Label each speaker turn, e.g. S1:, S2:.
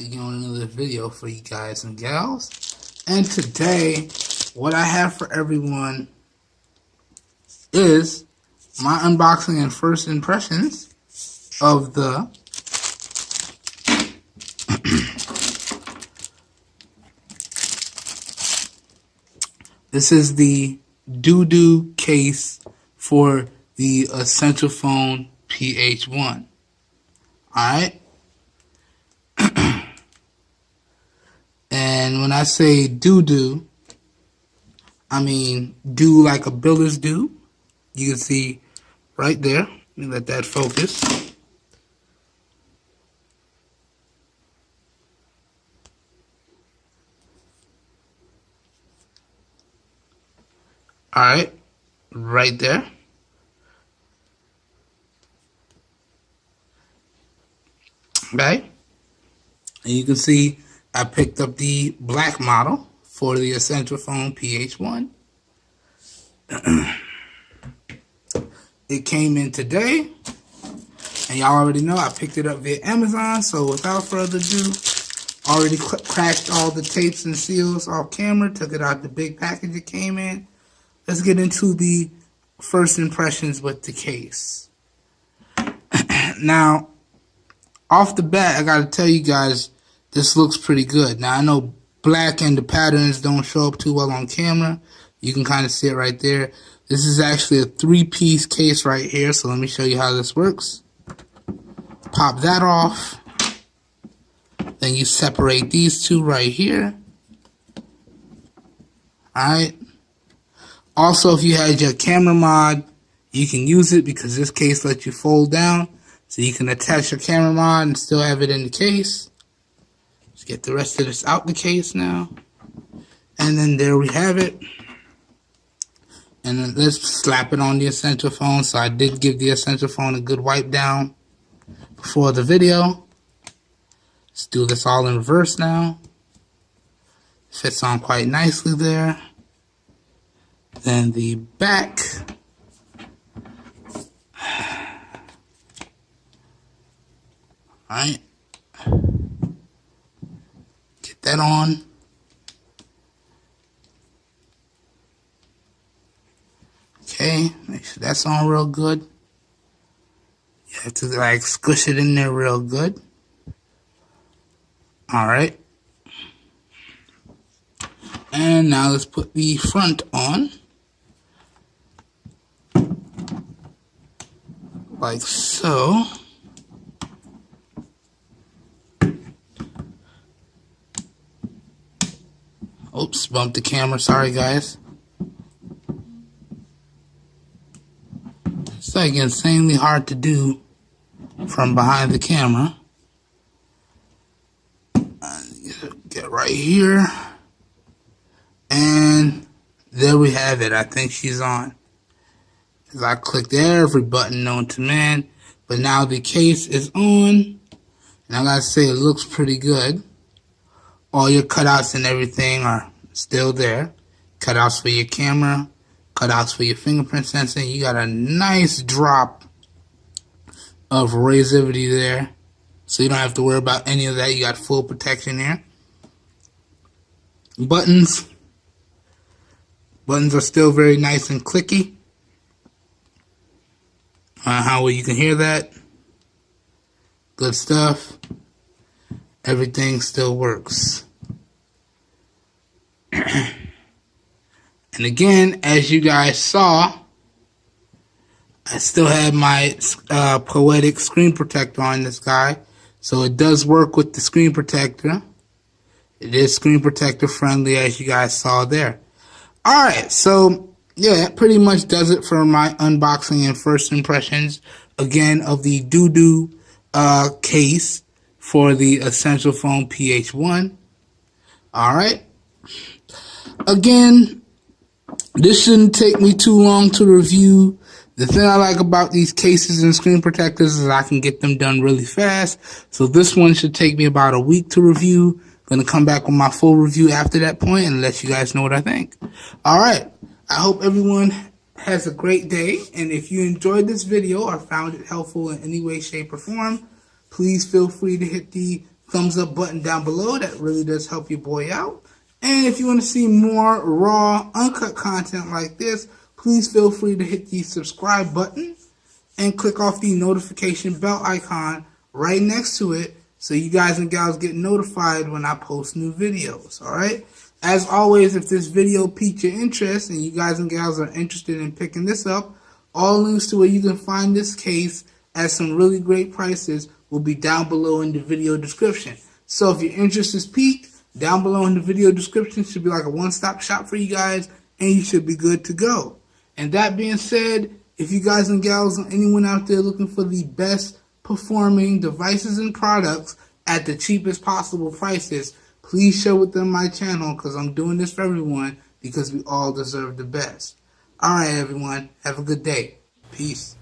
S1: again on another video for you guys and gals. And today, what I have for everyone is my unboxing and first impressions of the this is the DUEDUE case for the Essential Phone PH-1. Alright? And when I say DUEDUE, I mean do like a builder's do. You can see right there. Let me let that focus. Alright, right there. Okay, and you can see I picked up the black model for the Essential Phone PH-1. It came in today, and y'all already know I picked it up via Amazon, so without further ado, already cracked all the tapes and seals off camera, took it out the big package it came in. Let's get into the first impressions with the case. Now, off the bat, I gotta tell you guys, this looks pretty good. Now, I know black and the patterns don't show up too well on camera. You can kind of see it right there. This is actually a 3-piece case right here, so let me show you how this works. Pop that off. Then you separate these two right here. Alright. Also, if you had your camera mod, you can use it because this case lets you fold down. So you can attach your camera mod and still have it in the case. Let's get the rest of this out the case now. And then there we have it. And then let's slap it on the Essential Phone. So I did give the Essential Phone a good wipe down before the video. Let's do this all in reverse now. Fits on quite nicely there. Then the back. Alright. Get that on. Okay, make sure that's on real good. You have to like squish it in there real good. Alright. And now let's put the front on. Like so. Oops, bumped the camera. Sorry, guys. It's like insanely hard to do from behind the camera. Get right here. And there we have it. I think she's on. Because I clicked every button known to man. But now the case is on. And I gotta say, it looks pretty good. All your cutouts and everything are still there. Cutouts for your camera. Cutouts for your fingerprint sensing. You got a nice drop of razivity there. So you don't have to worry about any of that. You got full protection here. Buttons. Buttons are still very nice and clicky. How well you can hear that. Good stuff. Everything still works. And again, as you guys saw, I still have my Poetic screen protector on this guy. So it does work with the screen protector. It is screen protector friendly, as you guys saw there. Alright, so yeah, that pretty much does it for my unboxing and first impressions, again, of the DUEDUE case for the Essential Phone PH-1. Alright. Again, this shouldn't take me too long to review. The thing I like about these cases and screen protectors is I can get them done really fast. So this one should take me about a week to review. Gonna come back with my full review after that point and let you guys know what I think. Alright. I hope everyone has a great day. And if you enjoyed this video or found it helpful in any way, shape, or form, please feel free to hit the thumbs up button down below. That really does help your boy out. And if you want to see more raw, uncut content like this, please feel free to hit the subscribe button and click off the notification bell icon right next to it so you guys and gals get notified when I post new videos, alright? As always, if this video piqued your interest and you guys and gals are interested in picking this up, all links to where you can find this case at some really great prices will be down below in the video description. So if your interest is piqued, down below in the video description should be like a one-stop shop for you guys, and you should be good to go. And that being said, if you guys and gals or anyone out there looking for the best performing devices and products at the cheapest possible prices, please share with them my channel, because I'm doing this for everyone because we all deserve the best. Alright everyone, have a good day. Peace.